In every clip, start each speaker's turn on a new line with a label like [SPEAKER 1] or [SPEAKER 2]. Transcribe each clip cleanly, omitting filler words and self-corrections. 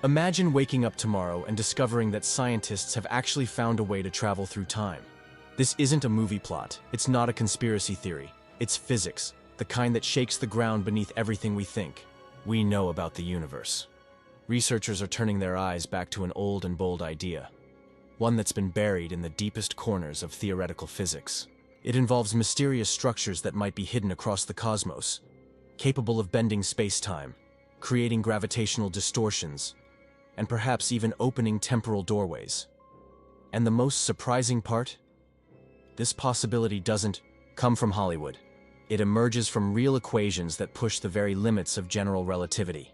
[SPEAKER 1] Imagine waking up tomorrow and discovering that scientists have actually found a way to travel through time. This isn't a movie plot, it's not a conspiracy theory, it's physics, the kind that shakes the ground beneath everything we think we know about the universe. Researchers are turning their eyes back to an old and bold idea, one that's been buried in the deepest corners of theoretical physics. It involves mysterious structures that might be hidden across the cosmos, capable of bending space-time, creating gravitational distortions, and perhaps even opening temporal doorways. And the most surprising part? This possibility doesn't come from Hollywood. It emerges from real equations that push the very limits of general relativity.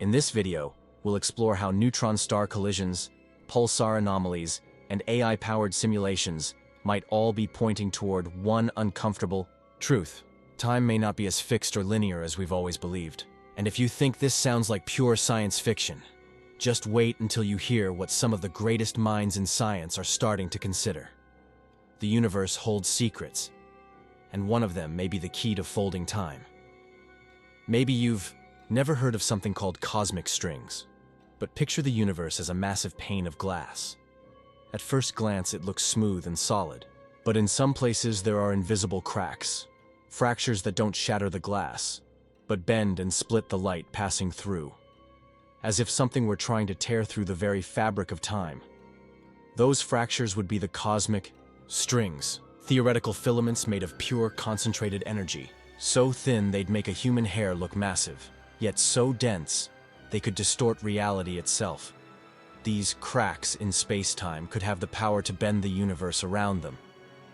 [SPEAKER 1] In this video, we'll explore how neutron star collisions, pulsar anomalies, and AI-powered simulations might all be pointing toward one uncomfortable truth. Time may not be as fixed or linear as we've always believed. And if you think this sounds like pure science fiction, just wait until you hear what some of the greatest minds in science are starting to consider. The universe holds secrets, and one of them may be the key to folding time. Maybe you've never heard of something called cosmic strings, but picture the universe as a massive pane of glass. At first glance, it looks smooth and solid, but in some places there are invisible cracks, fractures that don't shatter the glass, but bend and split the light passing through, as if something were trying to tear through the very fabric of time. Those fractures would be the cosmic strings, theoretical filaments made of pure concentrated energy, so thin they'd make a human hair look massive, yet so dense they could distort reality itself. These cracks in space-time could have the power to bend the universe around them,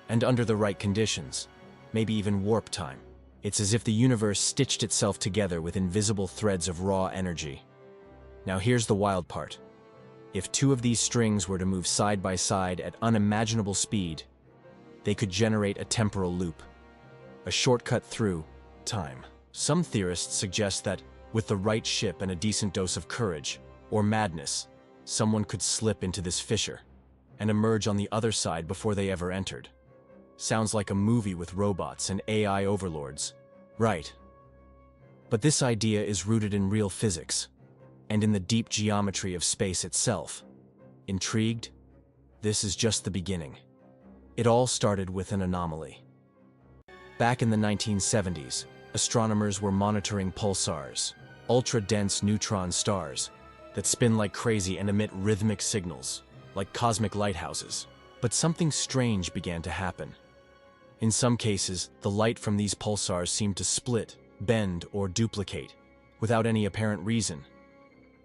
[SPEAKER 1] and under the right conditions, maybe even warp time. It's as if the universe stitched itself together with invisible threads of raw energy. Now here's the wild part. If two of these strings were to move side by side at unimaginable speed, they could generate a temporal loop, a shortcut through time. Some theorists suggest that, with the right ship and a decent dose of courage, or madness, someone could slip into this fissure and emerge on the other side before they ever entered. Sounds like a movie with robots and AI overlords. Right. But this idea is rooted in real physics, and in the deep geometry of space itself. Intrigued? This is just the beginning. It all started with an anomaly. Back in the 1970s, astronomers were monitoring pulsars, ultra-dense neutron stars that spin like crazy and emit rhythmic signals, like cosmic lighthouses. But something strange began to happen. In some cases, the light from these pulsars seemed to split, bend, or duplicate, without any apparent reason.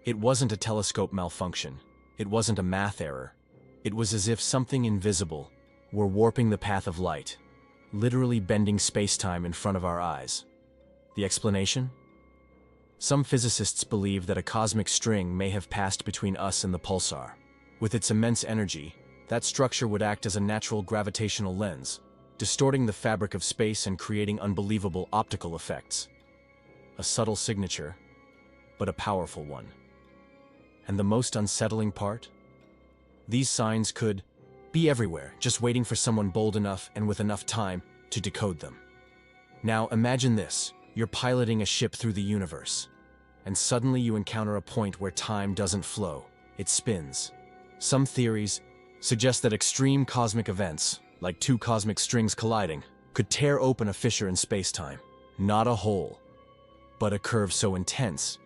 [SPEAKER 1] It wasn't a telescope malfunction. It wasn't a math error. It was as if something invisible were warping the path of light, literally bending space-time in front of our eyes. The explanation? Some physicists believe that a cosmic string may have passed between us and the pulsar. With its immense energy, that structure would act as a natural gravitational lens, distorting the fabric of space and creating unbelievable optical effects. A subtle signature, but a powerful one. And the most unsettling part? These signs could be everywhere, just waiting for someone bold enough and with enough time to decode them. Now imagine this. You're piloting a ship through the universe, and suddenly you encounter a point where time doesn't flow, it spins. Some theories suggest that extreme cosmic events, like two cosmic strings colliding, could tear open a fissure in space-time. Not a hole, but a curve so intense,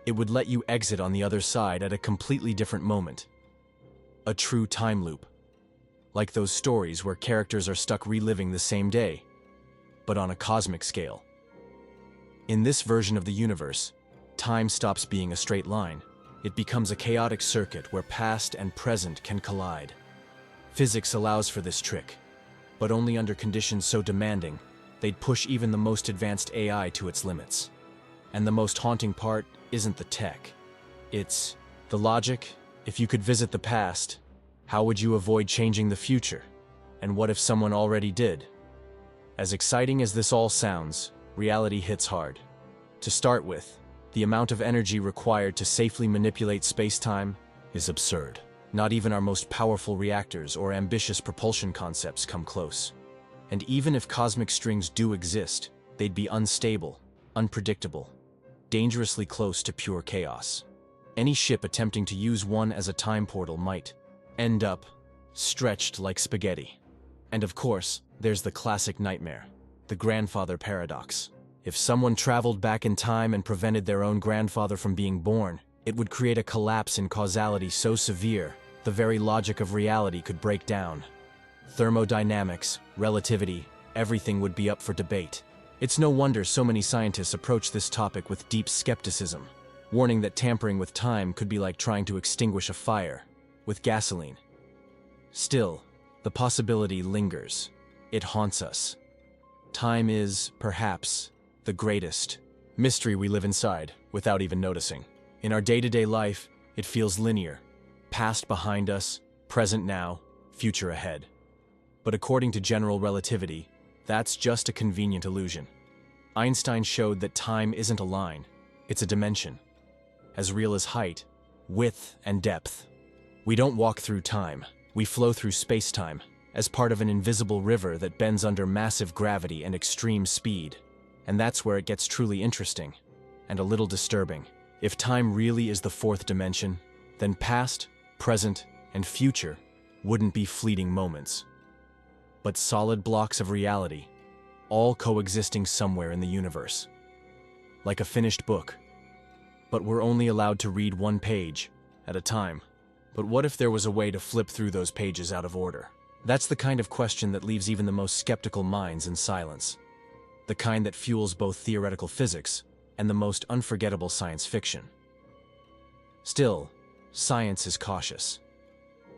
[SPEAKER 1] it would let you exit on the other side at a completely different moment. A true time loop. Like those stories where characters are stuck reliving the same day, but on a cosmic scale. In this version of the universe, time stops being a straight line. It becomes a chaotic circuit where past and present can collide. Physics allows for this trick, but only under conditions so demanding, they'd push even the most advanced AI to its limits. And the most haunting part isn't the tech. It's the logic. If you could visit the past, how would you avoid changing the future? And what if someone already did? As exciting as this all sounds, reality hits hard. To start with, the amount of energy required to safely manipulate space-time is absurd. Not even our most powerful reactors or ambitious propulsion concepts come close. And even if cosmic strings do exist, they'd be unstable, unpredictable, dangerously close to pure chaos. Any ship attempting to use one as a time portal might end up stretched like spaghetti. And of course, there's the classic nightmare, the grandfather paradox. If someone traveled back in time and prevented their own grandfather from being born, it would create a collapse in causality so severe, the very logic of reality could break down. Thermodynamics, relativity, everything would be up for debate. It's no wonder so many scientists approach this topic with deep skepticism, warning that tampering with time could be like trying to extinguish a fire with gasoline. Still, the possibility lingers. It haunts us. Time is, perhaps, the greatest mystery we live inside without even noticing. In our day-to-day life, it feels linear. Past behind us, present now, future ahead. But according to general relativity, that's just a convenient illusion. Einstein showed that time isn't a line, it's a dimension. As real as height, width, and depth. We don't walk through time, we flow through space-time, as part of an invisible river that bends under massive gravity and extreme speed. And that's where it gets truly interesting, and a little disturbing. If time really is the fourth dimension, then past, present, and future wouldn't be fleeting moments, but solid blocks of reality, all coexisting somewhere in the universe. Like a finished book. But we're only allowed to read one page at a time. But what if there was a way to flip through those pages out of order? That's the kind of question that leaves even the most skeptical minds in silence. The kind that fuels both theoretical physics and the most unforgettable science fiction. Still, science is cautious.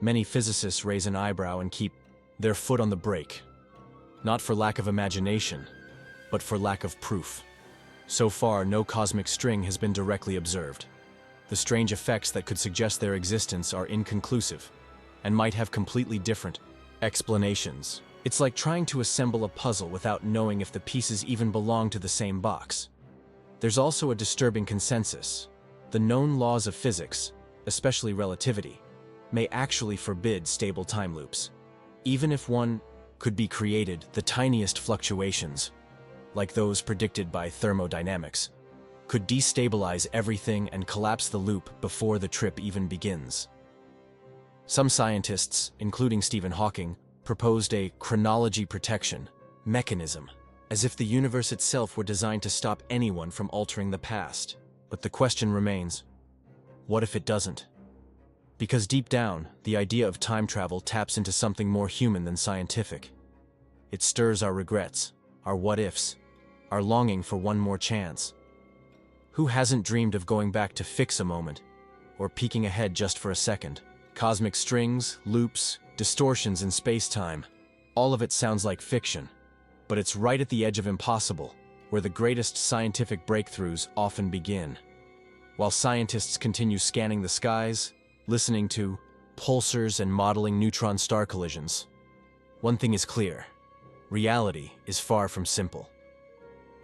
[SPEAKER 1] Many physicists raise an eyebrow and keep their foot on the brake. Not for lack of imagination, but for lack of proof. So far, no cosmic string has been directly observed. The strange effects that could suggest their existence are inconclusive, and might have completely different explanations. It's like trying to assemble a puzzle without knowing if the pieces even belong to the same box. There's also a disturbing consensus. The known laws of physics, especially relativity, may actually forbid stable time loops. Even if one could be created, the tiniest fluctuations, like those predicted by thermodynamics, could destabilize everything and collapse the loop before the trip even begins. Some scientists, including Stephen Hawking, proposed a chronology protection mechanism, as if the universe itself were designed to stop anyone from altering the past. But the question remains, what if it doesn't? Because deep down, the idea of time travel taps into something more human than scientific. It stirs our regrets, our what-ifs, our longing for one more chance. Who hasn't dreamed of going back to fix a moment, or peeking ahead just for a second? Cosmic strings, loops, distortions in space-time, all of it sounds like fiction. But it's right at the edge of impossible, where the greatest scientific breakthroughs often begin. While scientists continue scanning the skies, listening to pulsars and modeling neutron star collisions, one thing is clear: reality is far from simple.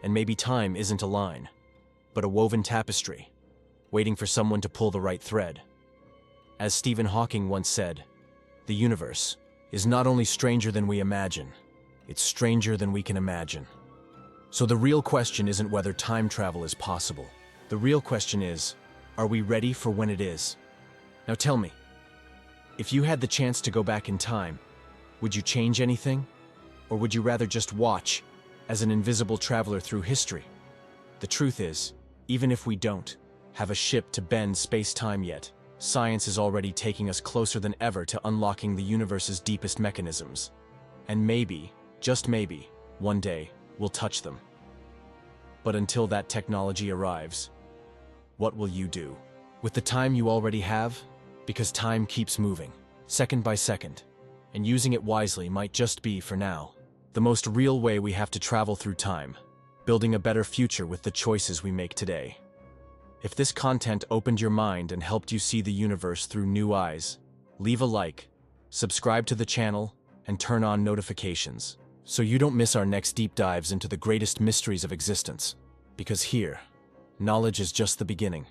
[SPEAKER 1] And maybe time isn't a line, but a woven tapestry, waiting for someone to pull the right thread. As Stephen Hawking once said, the universe is not only stranger than we imagine, it's stranger than we can imagine. So the real question isn't whether time travel is possible. The real question is, are we ready for when it is? Now tell me, if you had the chance to go back in time, would you change anything? Or would you rather just watch as an invisible traveler through history? The truth is, even if we don't have a ship to bend space-time yet, science is already taking us closer than ever to unlocking the universe's deepest mechanisms. And maybe, just maybe, one day, we'll touch them. But until that technology arrives, what will you do? With the time you already have, because time keeps moving, second by second, and using it wisely might just be, for now, the most real way we have to travel through time, building a better future with the choices we make today. If this content opened your mind and helped you see the universe through new eyes, leave a like, subscribe to the channel, and turn on notifications, so you don't miss our next deep dives into the greatest mysteries of existence. Because here, knowledge is just the beginning.